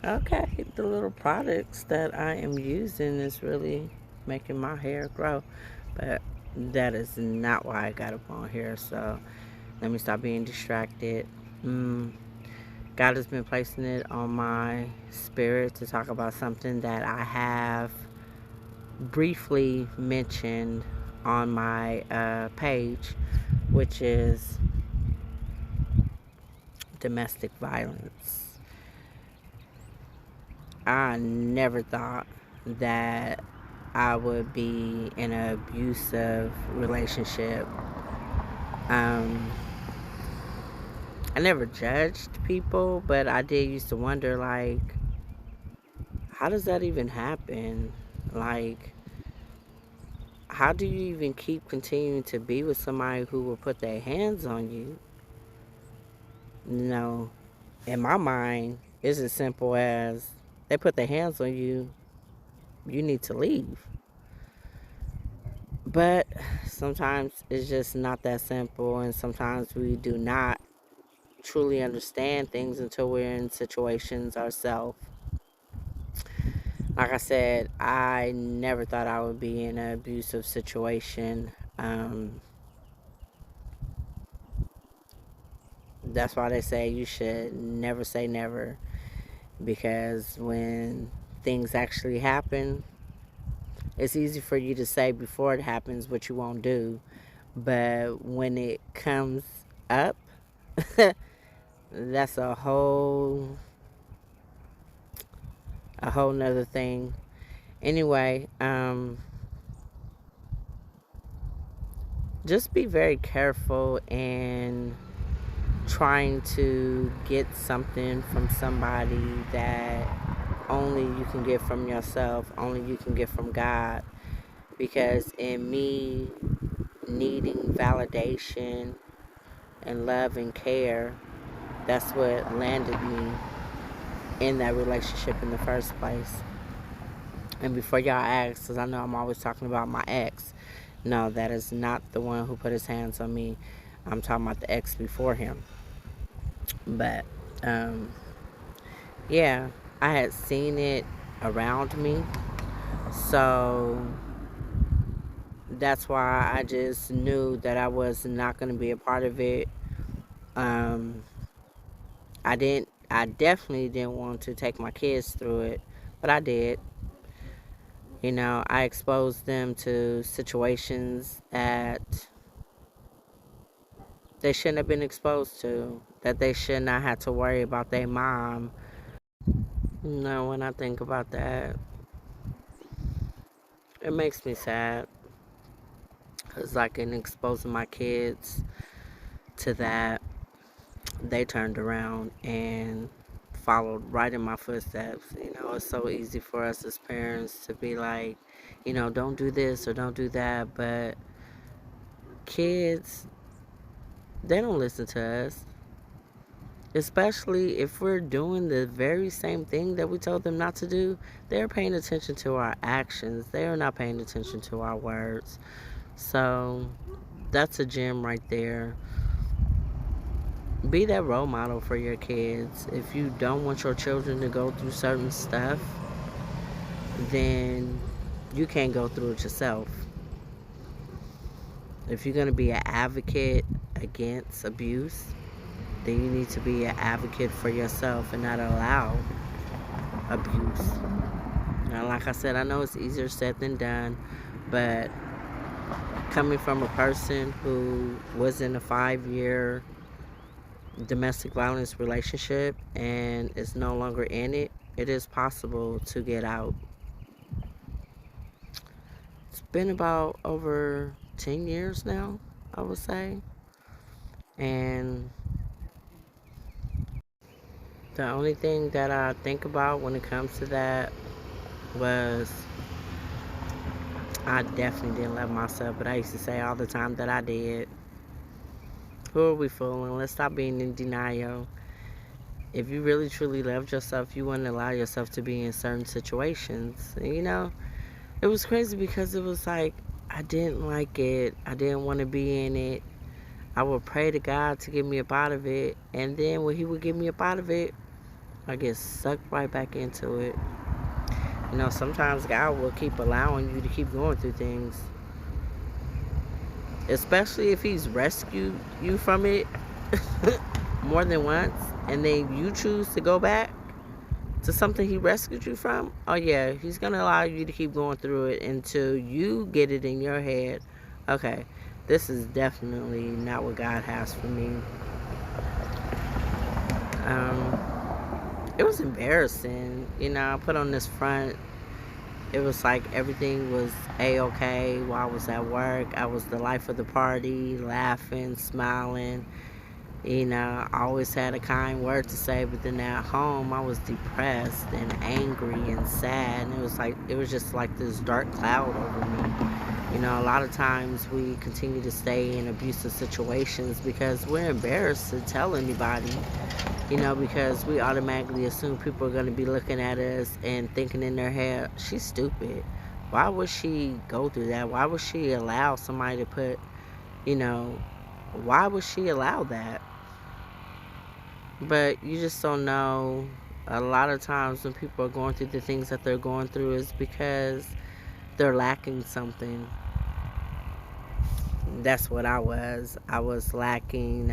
Okay, the little products that I am using is really making my hair grow. But that is not why I got up on here. So let me stop being distracted. Mm, God has been placing it on my spirit to talk about something that I have briefly mentioned on my page, which is domestic violence. I never thought that I would be in an abusive relationship. Um, I never judged people, but I did used to wonder, like, how does that even happen? Like, how do you even keep continuing to be with somebody who will put their hands on you? No, in my mind, it's as simple as they put their hands on you, you need to leave. But sometimes it's just not that simple, and sometimes we do not truly understand things until we're in situations ourselves. Like I said, I never thought I would be in an abusive situation. That's why they say you should never say never, because when things actually happen, it's easy for you to say before it happens what you won't do. But when it comes up, that's a whole nother thing. Anyway, just be very careful in trying to get something from somebody that only you can get from yourself, only you can get from God. Because in me needing validation and love and care, that's what landed me in that relationship in the first place. And before y'all ask, because I know I'm always talking about my ex, no, that is not the one who put his hands on me. I'm talking about the ex before him. But, um, yeah, I had seen it around me. So that's why I just knew that I was not going to be a part of it. Um, I definitely didn't want to take my kids through it, but I did. I exposed them to situations that they shouldn't have been exposed to, that they should not have to worry about their mom. No, when I think about that, it makes me sad. Because, like, in exposing my kids to that, they turned around and followed right in my footsteps. It's so easy for us as parents to be like, don't do this or don't do that. But kids, they don't listen to us. Especially if we're doing the very same thing that we told them not to do, they're paying attention to our actions. They are not paying attention to our words. So that's a gem right there. Be that role model for your kids. If you don't want your children to go through certain stuff, then you can't go through it yourself. If you're going to be an advocate against abuse, then you need to be an advocate for yourself and not allow abuse. Now, like I said, I know it's easier said than done, but coming from a person who was in a 5-year domestic violence relationship and is no longer in it, it is possible to get out. It's been about over 10 years now, I would say. And the only thing that I think about when it comes to that was I definitely didn't love myself, but I used to say all the time that I did. Who are we fooling? Let's stop being in denial. If you really truly loved yourself, you wouldn't allow yourself to be in certain situations. It was crazy because it was like I didn't like it. I didn't want to be in it. I would pray to God to get me up out of it. And then when He would get me up out of it, I get sucked right back into it. You know, sometimes God will keep allowing you to keep going through things, especially if He's rescued you from it more than once, and then you choose to go back to something He rescued you from. Oh yeah, He's gonna allow you to keep going through it until you get it in your head. Okay, this is definitely not what God has for me. Um, it was embarrassing. You know, I put on this front. It was like everything was a-okay while I was at work. I was the life of the party, laughing, smiling. You know, I always had a kind word to say, but then at home I was depressed and angry and sad. And it was just like this dark cloud over me. You know, a lot of times we continue to stay in abusive situations because we're embarrassed to tell anybody, you know, because we automatically assume people are going to be looking at us and thinking in their head, she's stupid. Why would she go through that? Why would she allow somebody to put, you know, why would she allow that? But you just don't know. A lot of times when people are going through the things that they're going through is because they're lacking something. That's what I was. I was lacking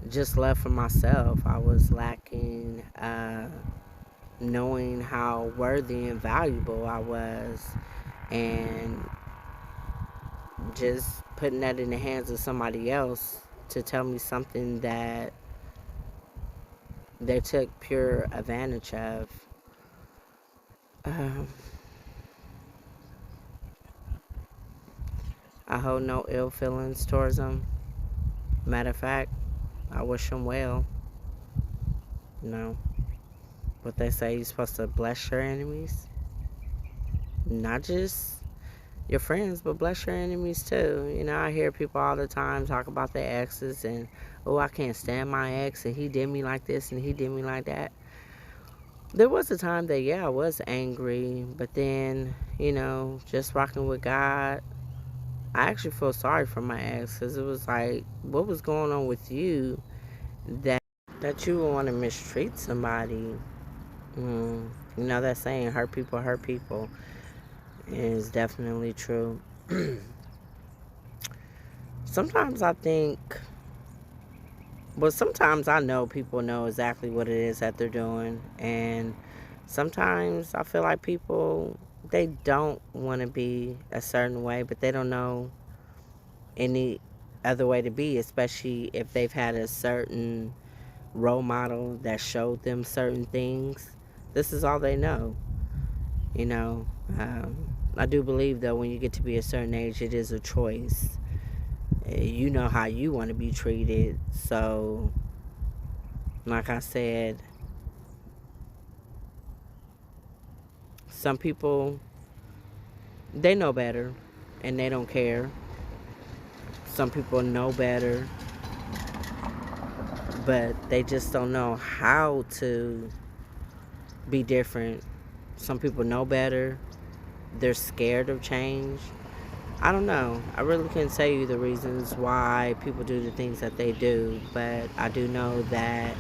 just love for myself. I was lacking knowing how worthy and valuable I was, and just putting that in the hands of somebody else to tell me something that they took pure advantage of. Um, I hold no ill feelings towards them. Matter of fact, I wish them well. You know, what they say, you're supposed to bless your enemies. Not just your friends, but bless your enemies too. You know, I hear people all the time talk about their exes and, oh, I can't stand my ex and he did me like this and he did me like that. There was a time that, yeah, I was angry, but then, you know, just rocking with God, I actually feel sorry for my ex because it was like, what was going on with you that you would want to mistreat somebody? You know that saying, hurt people, is definitely true. Sometimes I think, well, sometimes I know people know exactly what it is that they're doing, and sometimes I feel like people, they don't want to be a certain way, but they don't know any other way to be, especially if they've had a certain role model that showed them certain things. This is all they know, you know. I do believe, though, when you get to be a certain age, it is a choice. You know how you want to be treated. So, like I said, some people, they know better and they don't care. Some people know better, but they just don't know how to be different. Some people know better. They're scared of change. I don't know. I really can't tell you the reasons why people do the things that they do, but I do know that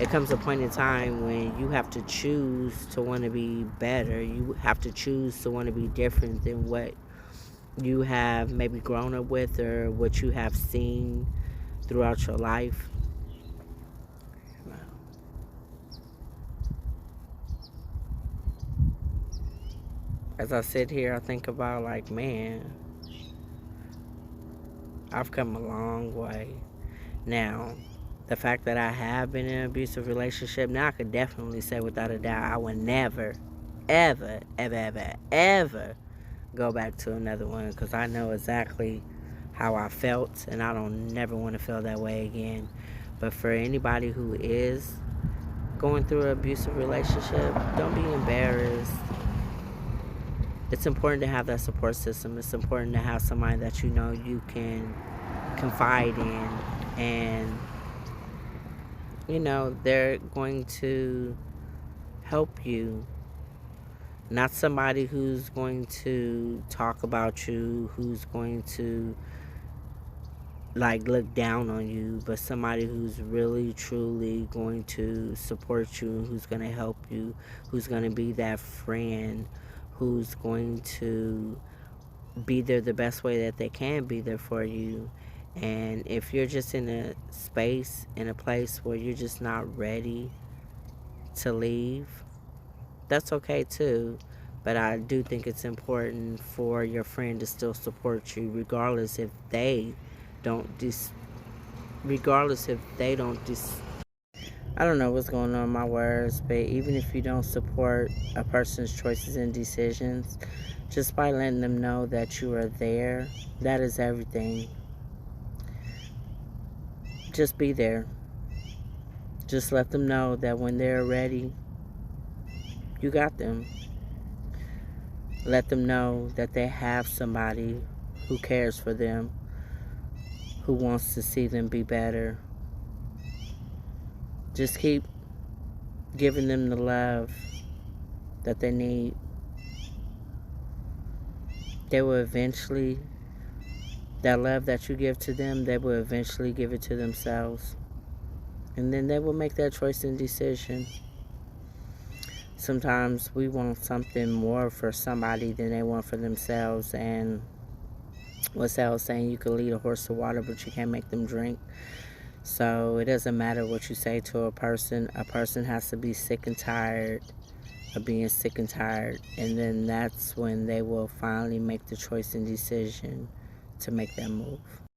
it comes a point in time when you have to choose to want to be better. You have to choose to want to be different than what you have maybe grown up with or what you have seen throughout your life. As I sit here, I think about, like, man, I've come a long way. Now, the fact that I have been in an abusive relationship, now I could definitely say without a doubt I would never, ever, ever, ever, ever go back to another one, because I know exactly how I felt and I don't never want to feel that way again. But for anybody who is going through an abusive relationship, don't be embarrassed. It's important to have that support system. It's important to have somebody that you know you can confide in, and you know they're going to help you. Not somebody who's going to talk about you, who's going to like look down on you, but somebody who's really truly going to support you, who's going to help you, who's going to be that friend, who's going to be there the best way that they can be there for you. And if you're just in a space, in a place where you're just not ready to leave, that's okay too. But I do think it's important for your friend to still support you, regardless if they don't regardless if they don't I don't know what's going on in my words, but even if you don't support a person's choices and decisions, just by letting them know that you are there, that is everything. Just be there. Just let them know that when they're ready, you got them. Let them know that they have somebody who cares for them, who wants to see them be better. Just keep giving them the love that they need. They will eventually, that love that you give to them, they will eventually give it to themselves. And then they will make that choice and decision. Sometimes we want something more for somebody than they want for themselves. And what's that old saying? You can lead a horse to water, but you can't make them drink. So it doesn't matter what you say to a person. A person has to be sick and tired of being sick and tired. And then that's when they will finally make the choice and decision to make that move.